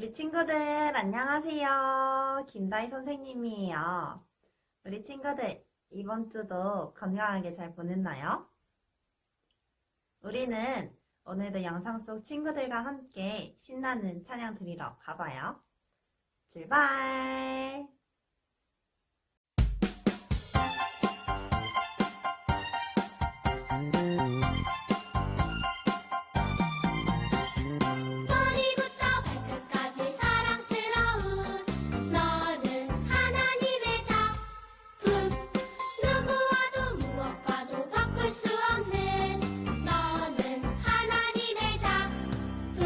우리 친구들 안녕하세요. 김다희 선생님이에요. 우리 친구들 이번 주도 건강하게 잘 보냈나요? 우리는 오늘도 영상 속 친구들과 함께 신나는 찬양 드리러 가봐요. 출발! 머리부터 발끝까지 사랑스러운 너는 하나님의 작품. 누구와도 무엇과도 바꿀 수 없는 너는 하나님의 작품.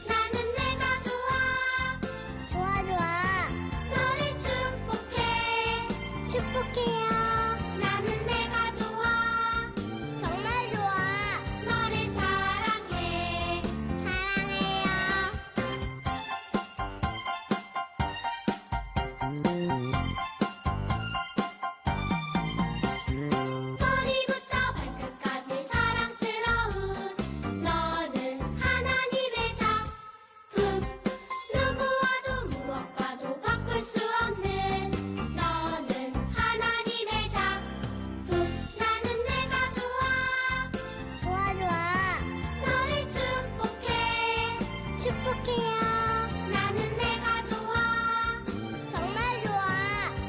나는 내가 좋아 너를 축복해요. 나는 내가 좋아 정말 좋아 너를 사랑해요. 머리부터 발끝까지 사랑스러운 너는 하나님의 작품. 누구와도 무엇과도 바꿀 수 없는 너는 하나님의 작품. 나는 내가 좋아 너를 축복해요. 나는 내가 좋아 정말 좋아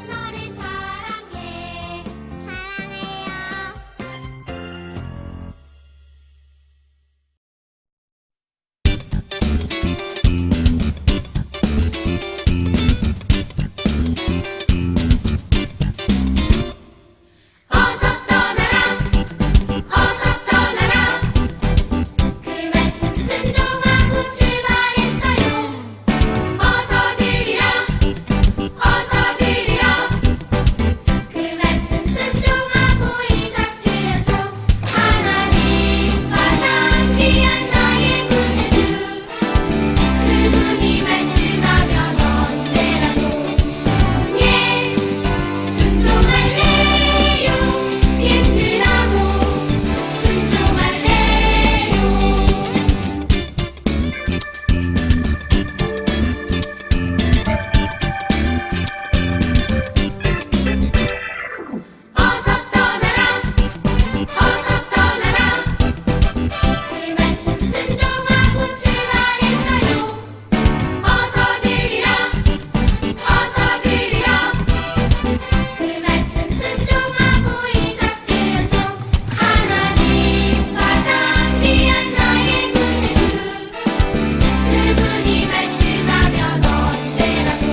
너를 사랑해요. 어서 떠나라 그 말씀 순종하고 출발했어요. 어서 들으라 그 말씀 순종하고 이삭 드렸죠. 하나님 가장 귀한 나의 구세주, 그분이 말씀하면 언제라도 순종할래요. 예스라고 순종할래요. 어서 떠나라 그 말씀 순종하고 출발했어요. 어서 들으라 그 말씀 순종하고 이삭 드렸죠. 하나님 가장 귀한 나의 구세주, 그분이 말씀하면 언제라도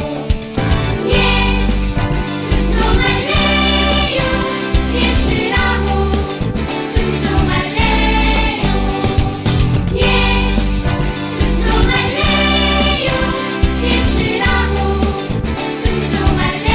순종할래요. 예스라고 순종할래요. 순종할래요. 예스라고 순종할래요.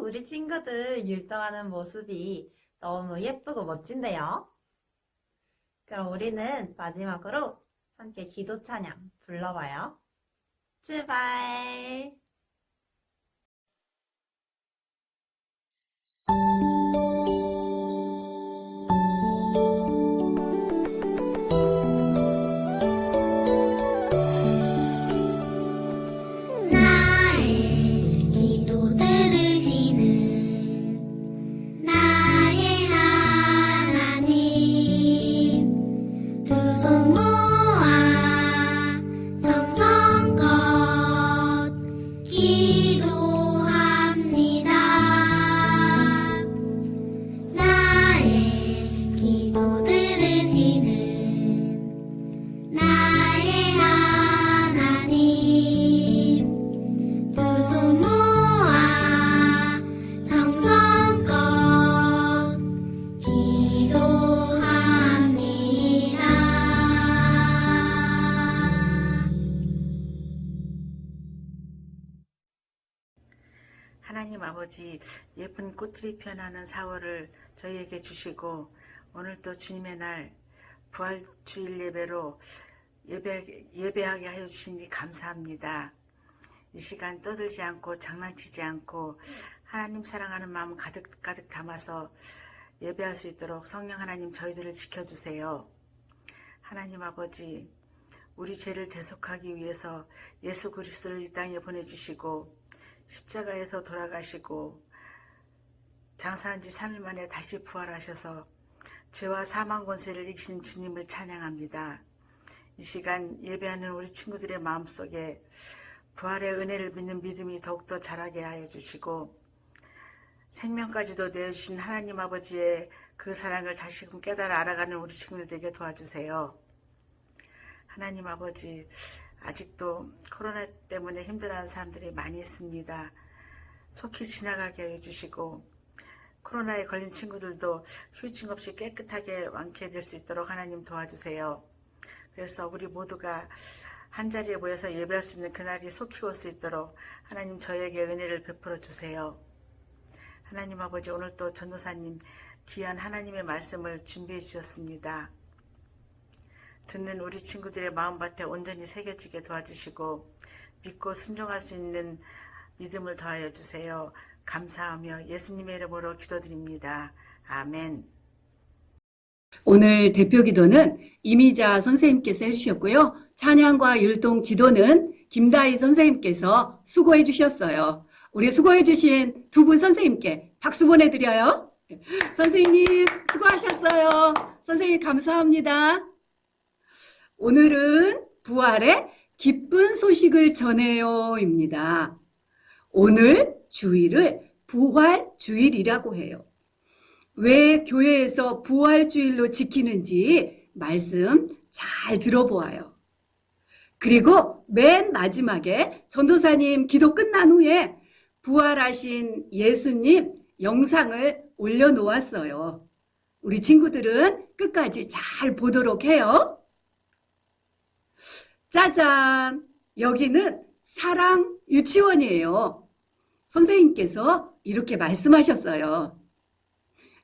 우리 친구들 율동하는 모습이 너무 예쁘고 멋진데요. 그럼 우리는 마지막으로 함께 기도 찬양 불러봐요. 출발! 나의 기도 들으시는 나의 하나님, 두 손 모아 정성껏 기도합니다. 나의 기도 들으시는 나의 하나님, 두 손 모아 정성껏 기도합니다. 하나님 아버지, 예쁜 꽃들이 피어나는 4월을 저희에게 주시고 오늘 또 주님의 날 부활주일 예배로 예배하게 하여 주시니 감사합니다. 이 시간 떠들지 않고 장난치지 않고 하나님 사랑하는 마음 가득 담아서 예배할 수 있도록 성령 하나님 저희들을 지켜주세요. 하나님 아버지, 우리 죄를 대속하기 위해서 예수 그리스도를 이 땅에 보내주시고 십자가에서 돌아가시고 장사한 지 3일 만에 다시 부활하셔서 죄와 사망 권세를 이기신 주님을 찬양합니다. 이 시간 예배하는 우리 친구들의 마음속에 부활의 은혜를 믿는 믿음이 더욱더 자라게 하여 주시고 생명까지도 내어주신 하나님 아버지의 그 사랑을 다시금 깨달아 알아가는 우리 친구들 되게 도와주세요. 하나님 아버지, 아직도 코로나 때문에 힘들어하는 사람들이 많이 있습니다. 속히 지나가게 해주시고 코로나에 걸린 친구들도 후유증 없이 깨끗하게 완쾌될 수 있도록 하나님 도와주세요. 그래서 우리 모두가 한자리에 모여서 예배할 수 있는 그날이 속히 올 수 있도록 하나님 저에게 은혜를 베풀어 주세요. 하나님 아버지, 오늘 또 전도사님 귀한 하나님의 말씀을 준비해 주셨습니다. 듣는 우리 친구들의 마음밭에 온전히 새겨지게 도와주시고 믿고 순종할 수 있는 믿음을 더하여 주세요. 감사하며 예수님의 이름으로 기도드립니다. 아멘. 오늘 대표 기도는 이미자 선생님께서 해주셨고요. 찬양과 율동 지도는 김다희 선생님께서 수고해 주셨어요. 우리 수고해 주신 두 분 선생님께 박수 보내드려요. 선생님 수고하셨어요. 선생님 감사합니다. 오늘은 부활의 기쁜 소식을 전해요입니다. 오늘 주일을 부활주일이라고 해요. 왜 교회에서 부활주일로 지키는지 말씀 잘 들어보아요. 그리고 맨 마지막에 전도사님 기도 끝난 후에 부활하신 예수님 영상을 올려놓았어요. 우리 친구들은 끝까지 잘 보도록 해요. 짜잔! 여기는 사랑 유치원이에요. 선생님께서 이렇게 말씀하셨어요.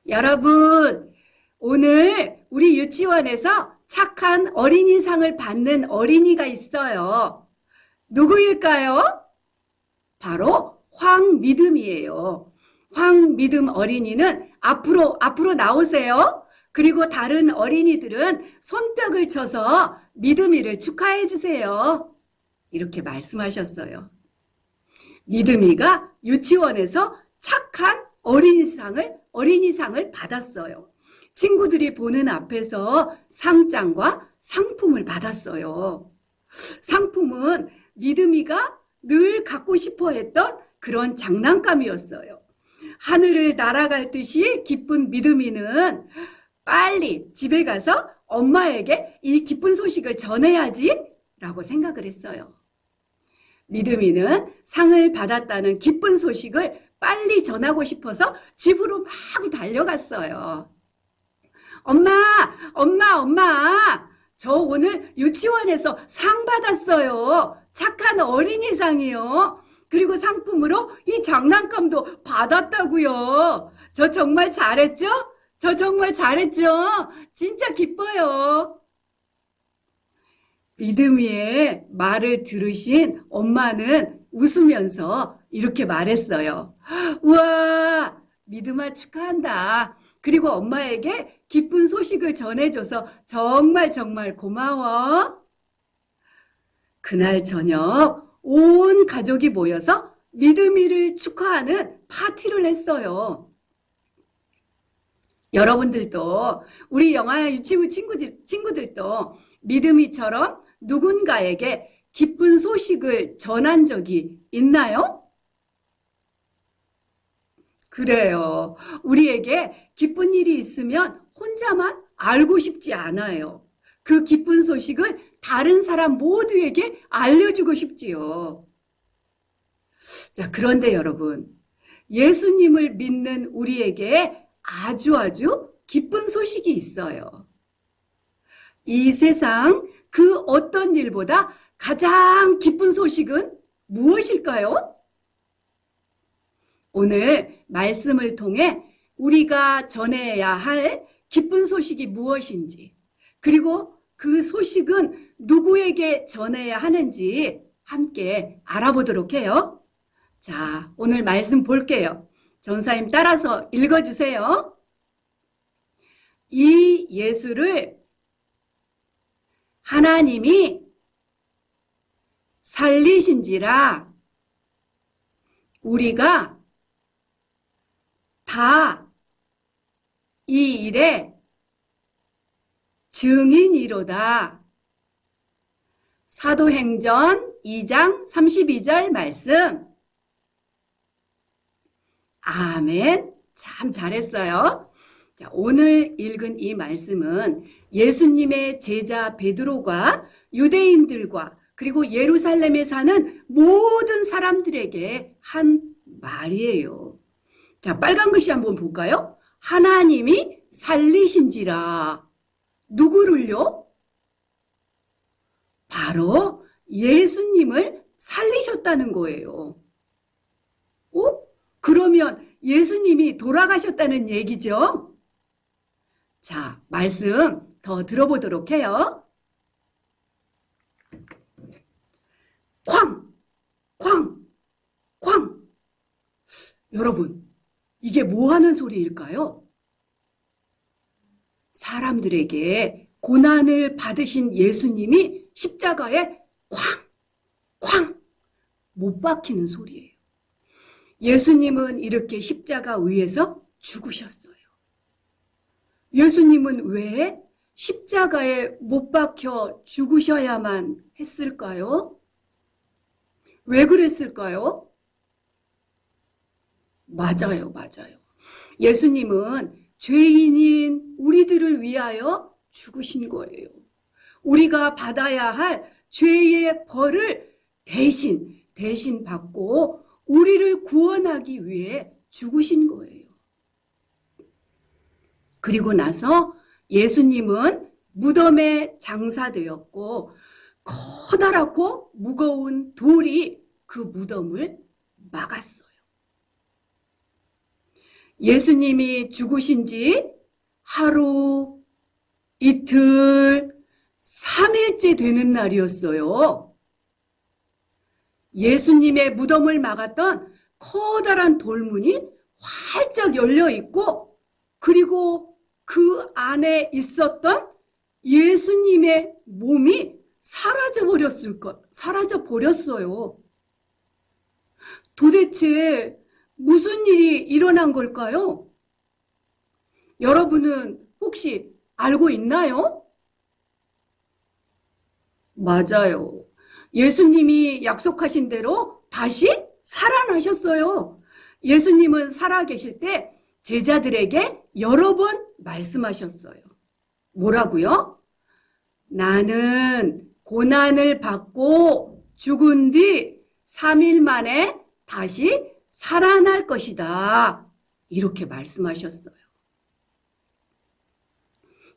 여러분, 오늘 우리 유치원에서 착한 어린이상을 받는 어린이가 있어요. 누구일까요? 바로 황미듬이에요. 황미듬 어린이는 앞으로 나오세요. 그리고 다른 어린이들은 손뼉을 쳐서 미듬이를 축하해 주세요. 이렇게 말씀하셨어요. 미듬이가 유치원에서 착한 어린이상을 받았어요. 친구들이 보는 앞에서 상장과 상품을 받았어요. 상품은 미듬이가 늘 갖고 싶어 했던 그런 장난감이었어요. 하늘을 날아갈 듯이 기쁜 미듬이는 빨리 집에 가서 엄마에게 이 기쁜 소식을 전해야지 라고 생각을 했어요. 미듬이는 상을 받았다는 기쁜 소식을 빨리 전하고 싶어서 집으로 막 달려갔어요. 엄마! 저 오늘 유치원에서 상 받았어요. 착한 어린이상이요. 그리고 상품으로 이 장난감도 받았다고요. 저 정말 잘했죠? 진짜 기뻐요. 미듬이의 말을 들으신 엄마는 웃으면서 이렇게 말했어요. 우와, 미듬아 축하한다. 그리고 엄마에게 기쁜 소식을 전해줘서 정말 고마워. 그날 저녁 온 가족이 모여서 미듬이를 축하하는 파티를 했어요. 여러분들도 우리 영아 유치부 친구들도 미듬이처럼 누군가에게 기쁜 소식을 전한 적이 있나요? 그래요. 우리에게 기쁜 일이 있으면 혼자만 알고 싶지 않아요. 그 기쁜 소식을 다른 사람 모두에게 알려주고 싶지요. 자, 그런데 여러분, 예수님을 믿는 우리에게 아주 기쁜 소식이 있어요. 이 세상 그 어떤 일보다 가장 기쁜 소식은 무엇일까요? 오늘 말씀을 통해 우리가 전해야 할 기쁜 소식이 무엇인지, 그리고 그 소식은 누구에게 전해야 하는지 함께 알아보도록 해요. 자, 오늘 말씀 볼게요. 전사님 따라서 읽어주세요. 이 예수를 하나님이 살리신지라 우리가 다 이 일의 증인이로다. 사도행전 2장 32절 말씀. 아멘. 참 잘했어요. 자, 오늘 읽은 이 말씀은 예수님의 제자 베드로가 유대인들과 그리고 예루살렘에 사는 모든 사람들에게 한 말이에요. 자, 빨간 글씨 한번 볼까요? 하나님이 살리신지라. 누구를요? 바로 예수님을 살리셨다는 거예요. 그러면 예수님이 돌아가셨다는 얘기죠? 자, 말씀 더 들어보도록 해요. 쾅! 쾅! 쾅! 여러분, 이게 뭐 하는 소리일까요? 사람들에게 고난을 받으신 예수님이 십자가에 쾅! 쾅! 못 박히는 소리예요. 예수님은 이렇게 십자가 위에서 죽으셨어요. 예수님은 왜 십자가에 못 박혀 죽으셔야만 했을까요? 왜 그랬을까요? 맞아요. 예수님은 죄인인 우리들을 위하여 죽으신 거예요. 우리가 받아야 할 죄의 벌을 대신 받고 우리를 구원하기 위해 죽으신 거예요. 그리고 나서 예수님은 무덤에 장사되었고 커다랗고 무거운 돌이 그 무덤을 막았어요. 예수님이 죽으신 지 하루, 이틀, 3일째 되는 날이었어요. 예수님의 무덤을 막았던 커다란 돌문이 활짝 열려 있고 그리고 그 안에 있었던 예수님의 몸이 사라져 버렸어요. 도대체 무슨 일이 일어난 걸까요? 여러분은 혹시 알고 있나요? 맞아요. 예수님이 약속하신 대로 다시 살아나셨어요. 예수님은 살아계실 때 제자들에게 여러 번 말씀하셨어요. 뭐라고요? 나는 고난을 받고 죽은 뒤 3일 만에 다시 살아날 것이다. 이렇게 말씀하셨어요.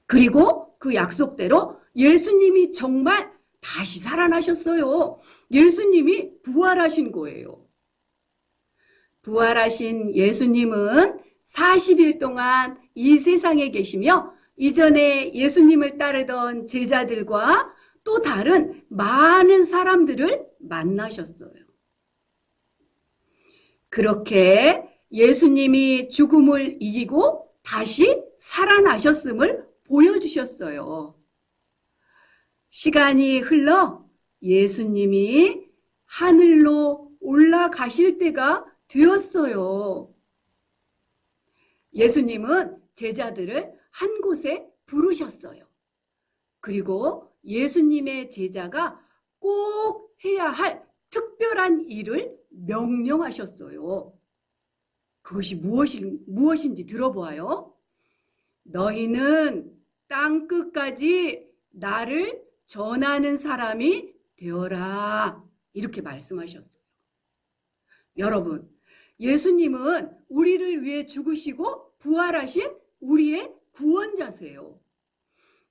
그리고 그 약속대로 예수님이 정말 다시 살아나셨어요. 예수님이 부활하신 거예요. 부활하신 예수님은 40일 동안 이 세상에 계시며 이전에 예수님을 따르던 제자들과 또 다른 많은 사람들을 만나셨어요. 그렇게 예수님이 죽음을 이기고 다시 살아나셨음을 보여주셨어요. 시간이 흘러 예수님이 하늘로 올라가실 때가 되었어요. 예수님은 제자들을 한 곳에 부르셨어요. 그리고 예수님의 제자가 꼭 해야 할 특별한 일을 명령하셨어요. 그것이 무엇인지 들어보아요. 너희는 땅 끝까지 나를 전하는 사람이 되어라. 이렇게 말씀하셨어요. 여러분, 예수님은 우리를 위해 죽으시고 부활하신 우리의 구원자세요.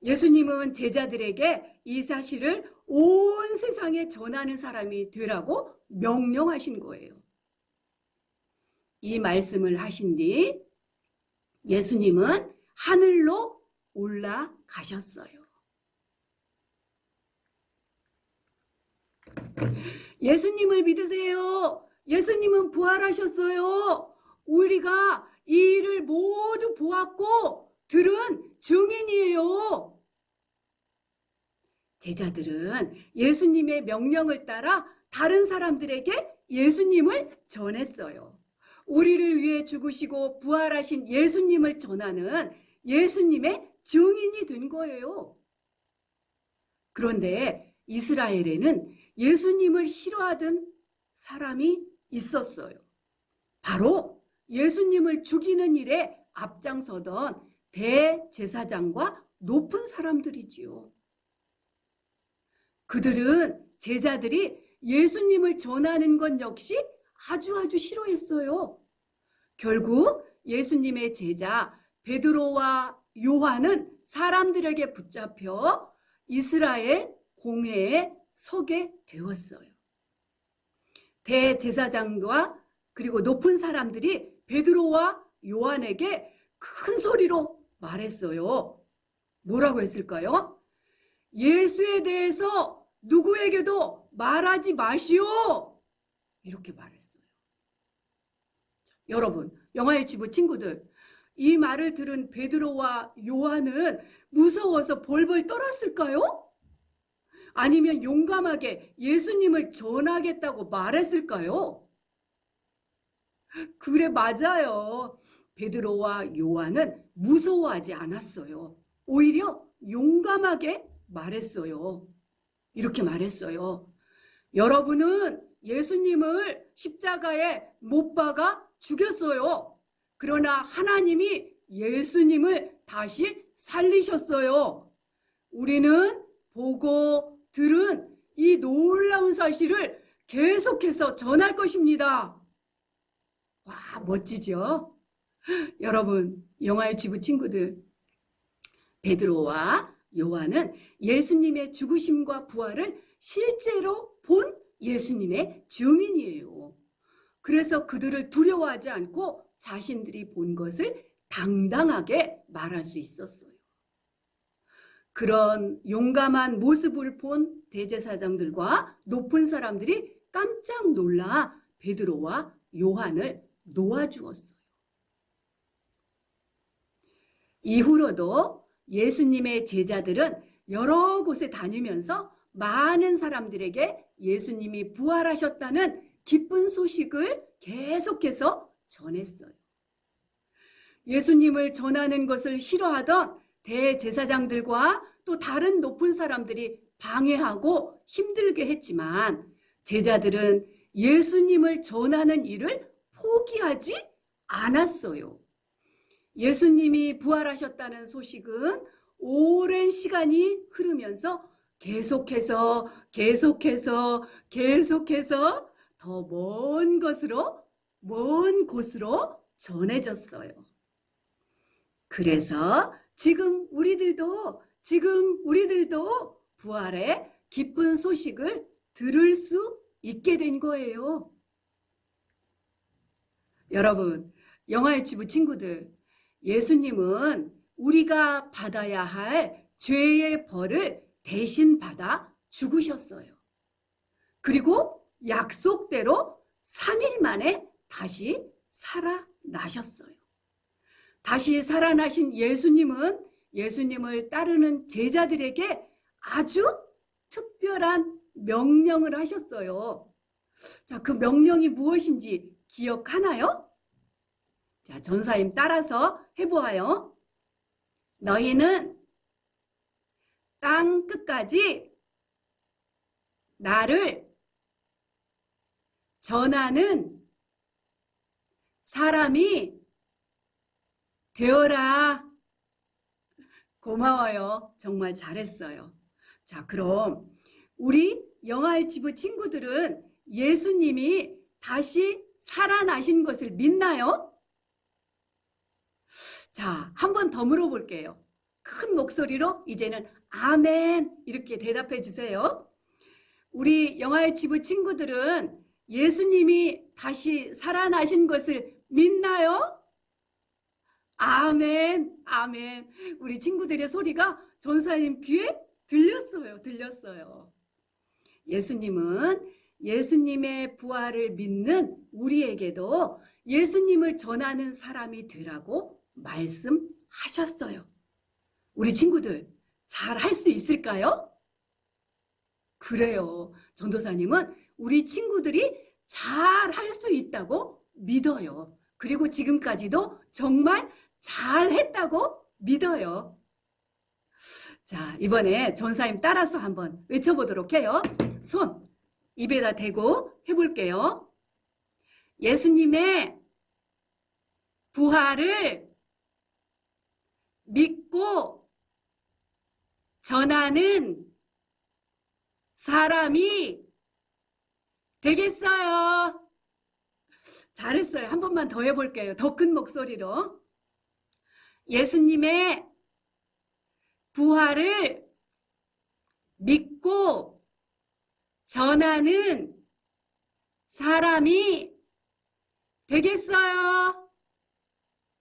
예수님은 제자들에게 이 사실을 온 세상에 전하는 사람이 되라고 명령하신 거예요. 이 말씀을 하신 뒤 예수님은 하늘로 올라가셨어요. 예수님을 믿으세요. 예수님은 부활하셨어요. 우리가 이 일을 모두 보았고 들은 증인이에요. 제자들은 예수님의 명령을 따라 다른 사람들에게 예수님을 전했어요. 우리를 위해 죽으시고 부활하신 예수님을 전하는 예수님의 증인이 된 거예요. 그런데 이스라엘에는 예수님을 싫어하던 사람이 있었어요. 바로 예수님을 죽이는 일에 앞장서던 대제사장과 높은 사람들이지요. 그들은 제자들이 예수님을 전하는 것 역시 아주 싫어했어요. 결국 예수님의 제자 베드로와 요한은 사람들에게 붙잡혀 이스라엘 공회에 서게 되었어요. 대제사장과 그리고 높은 사람들이 베드로와 요한에게 큰 소리로 말했어요. 뭐라고 했을까요? 예수에 대해서 누구에게도 말하지 마시오. 이렇게 말했어요. 자, 여러분, 영화의 지부 친구들, 이 말을 들은 베드로와 요한은 무서워서 벌벌 떨었을까요? 아니면 용감하게 예수님을 전하겠다고 말했을까요? 그래, 맞아요. 베드로와 요한은 무서워하지 않았어요. 오히려 용감하게 말했어요. 이렇게 말했어요. 여러분은 예수님을 십자가에 못 박아 죽였어요. 그러나 하나님이 예수님을 다시 살리셨어요. 우리는 보고 들은 이 놀라운 사실을 계속해서 전할 것입니다. 와, 멋지죠? 여러분, 영화의 지부 친구들, 베드로와 요한은 예수님의 죽으심과 부활을 실제로 본 예수님의 증인이에요. 그래서 그들을 두려워하지 않고 자신들이 본 것을 당당하게 말할 수 있었어요. 그런 용감한 모습을 본 대제사장들과 높은 사람들이 깜짝 놀라 베드로와 요한을 놓아주었어요. 이후로도 예수님의 제자들은 여러 곳에 다니면서 많은 사람들에게 예수님이 부활하셨다는 기쁜 소식을 계속해서 전했어요. 예수님을 전하는 것을 싫어하던 대제사장들과 또 다른 높은 사람들이 방해하고 힘들게 했지만 제자들은 예수님을 전하는 일을 포기하지 않았어요. 예수님이 부활하셨다는 소식은 오랜 시간이 흐르면서 계속해서 더 먼 곳으로 전해졌어요. 그래서 지금 우리들도 부활의 기쁜 소식을 들을 수 있게 된 거예요. 여러분, 영화의 지부 친구들, 예수님은 우리가 받아야 할 죄의 벌을 대신 받아 죽으셨어요. 그리고 약속대로 3일 만에 다시 살아나셨어요. 다시 살아나신 예수님은 예수님을 따르는 제자들에게 아주 특별한 명령을 하셨어요. 자, 그 명령이 무엇인지 기억하나요? 자, 전사님 따라서 해보아요. 너희는 땅 끝까지 나를 전하는 사람이 되어라. 고마워요. 정말 잘했어요. 자, 그럼 우리 영화의 지부 친구들은 예수님이 다시 살아나신 것을 믿나요? 자, 한 번 더 물어볼게요. 큰 목소리로 이제는 아멘 이렇게 대답해 주세요. 우리 영화의 지부 친구들은 예수님이 다시 살아나신 것을 믿나요? 아멘, 아멘. 우리 친구들의 소리가 전사님 귀에 들렸어요. 예수님은 예수님의 부활을 믿는 우리에게도 예수님을 전하는 사람이 되라고 말씀하셨어요. 우리 친구들 잘 할 수 있을까요? 그래요. 전도사님은 우리 친구들이 잘 할 수 있다고 믿어요. 그리고 지금까지도 정말 잘 했다고 믿어요. 자, 이번에 전사님 따라서 한번 외쳐보도록 해요. 손 입에다 대고 해볼게요. 예수님의 부활을 믿고 전하는 사람이 되겠어요. 잘했어요. 한 번만 더 해볼게요. 더 큰 목소리로. 예수님의 부활을 믿고 전하는 사람이 되겠어요.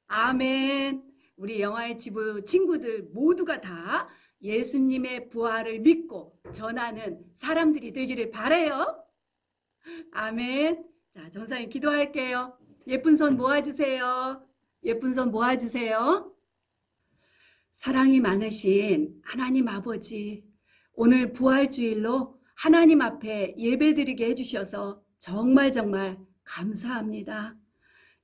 아멘. 우리 영화의 지부 친구들 모두가 다 예수님의 부활을 믿고 전하는 사람들이 되기를 바라요. 아멘. 자, 전사님 기도할게요. 예쁜 손 모아주세요. 예쁜 손 모아주세요. 사랑이 많으신 하나님 아버지, 오늘 부활주일로 하나님 앞에 예배드리게 해주셔서 정말 감사합니다.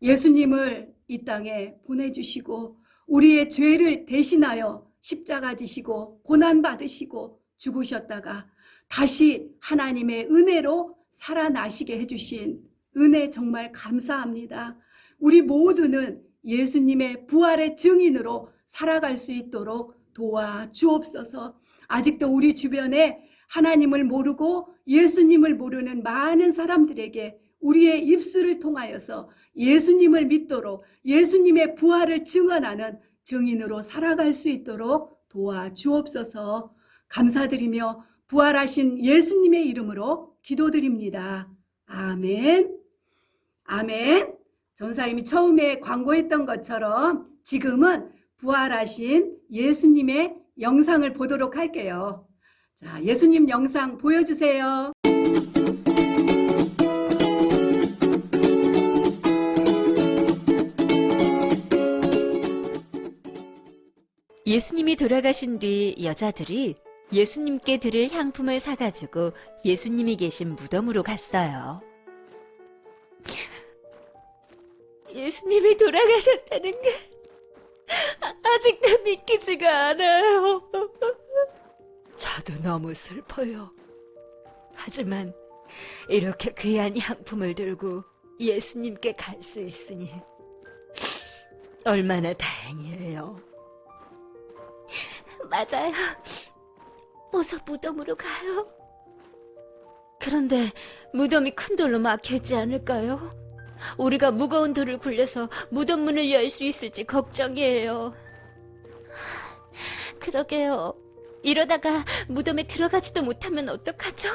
예수님을 이 땅에 보내주시고 우리의 죄를 대신하여 십자가 지시고 고난받으시고 죽으셨다가 다시 하나님의 은혜로 살아나시게 해주신 은혜 정말 감사합니다. 우리 모두는 예수님의 부활의 증인으로 살아갈 수 있도록 도와주옵소서. 아직도 우리 주변에 하나님을 모르고 예수님을 모르는 많은 사람들에게 우리의 입술을 통하여서 예수님을 믿도록 예수님의 부활을 증언하는 증인으로 살아갈 수 있도록 도와주옵소서. 감사드리며 부활하신 예수님의 이름으로 기도드립니다. 아멘. 아멘. 전사님이 처음에 광고했던 것처럼 지금은 부활하신 예수님의 영상을 보도록 할게요. 자, 예수님 영상 보여주세요. 예수님이 돌아가신 뒤 여자들이 예수님께 드릴 향품을 사가지고 예수님이 계신 무덤으로 갔어요. 예수님이 돌아가셨다는 게 아직도 믿기지가 않아요. 저도 너무 슬퍼요. 하지만 이렇게 귀한 향품을 들고 예수님께 갈 수 있으니 얼마나 다행이에요. 맞아요. 어서 무덤으로 가요. 그런데 무덤이 큰 돌로 막혀있지 않을까요? 우리가 무거운 돌을 굴려서 무덤 문을 열 수 있을지 걱정이에요. 그러게요. 이러다가 무덤에 들어가지도 못하면 어떡하죠?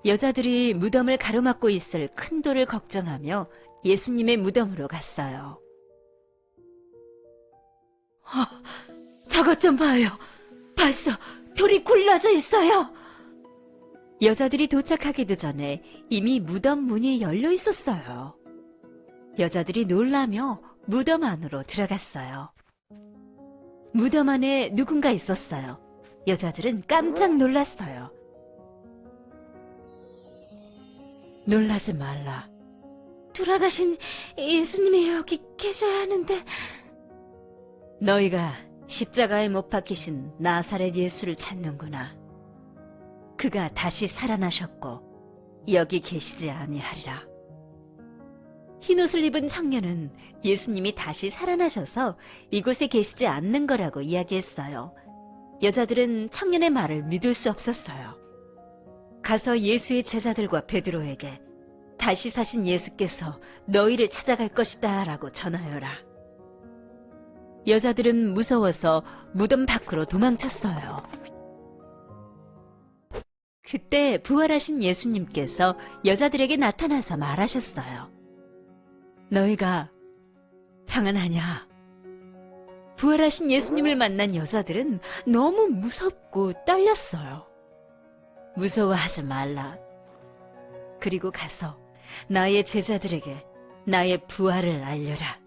여자들이 무덤을 가로막고 있을 큰 돌을 걱정하며 예수님의 무덤으로 갔어요. 저것 좀 봐요. 봤어. 돌이 굴러져 있어요. 여자들이 도착하기도 전에 이미 무덤 문이 열려 있었어요. 여자들이 놀라며 무덤 안으로 들어갔어요. 무덤 안에 누군가 있었어요. 여자들은 깜짝 놀랐어요. 놀라지 말라. 돌아가신 예수님이 여기 계셔야 하는데. 너희가 십자가에 못 박히신 나사렛 예수를 찾는구나. 그가 다시 살아나셨고 여기 계시지 아니하리라. 흰옷을 입은 청년은 예수님이 다시 살아나셔서 이곳에 계시지 않는 거라고 이야기했어요. 여자들은 청년의 말을 믿을 수 없었어요. 가서 예수의 제자들과 베드로에게 다시 사신 예수께서 너희를 찾아갈 것이다 라고 전하여라. 여자들은 무서워서 무덤 밖으로 도망쳤어요. 그때 부활하신 예수님께서 여자들에게 나타나서 말하셨어요. 너희가 평안하냐? 부활하신 예수님을 만난 여자들은 너무 무섭고 떨렸어요. 무서워하지 말라. 그리고 가서 나의 제자들에게 나의 부활을 알려라.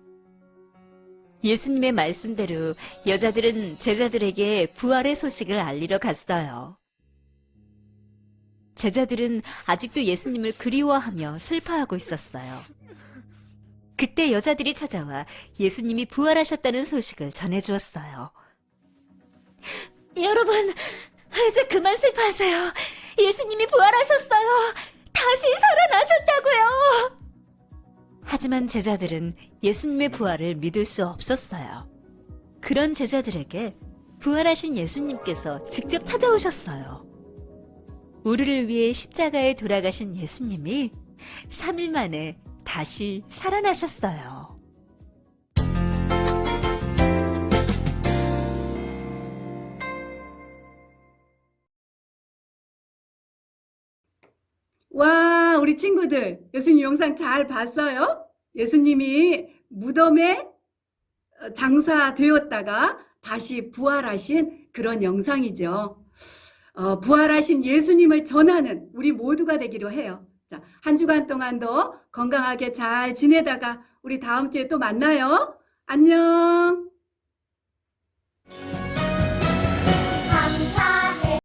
예수님의 말씀대로 여자들은 제자들에게 부활의 소식을 알리러 갔어요. 제자들은 아직도 예수님을 그리워하며 슬퍼하고 있었어요. 그때 여자들이 찾아와 예수님이 부활하셨다는 소식을 전해주었어요. 여러분, 이제 그만 슬퍼하세요. 예수님이 부활하셨어요. 다시 살아나셨다고요. 하지만 제자들은 예수님의 부활을 믿을 수 없었어요. 그런 제자들에게 부활하신 예수님께서 직접 찾아오셨어요. 우리를 위해 십자가에 돌아가신 예수님이 3일 만에 다시 살아나셨어요. 와, 우리 친구들, 예수님 영상 잘 봤어요? 예수님이 무덤에 장사되었다가 다시 부활하신 그런 영상이죠. 부활하신 예수님을 전하는 우리 모두가 되기로 해요. 자, 한 주간 동안도 건강하게 잘 지내다가 우리 다음 주에 또 만나요. 안녕.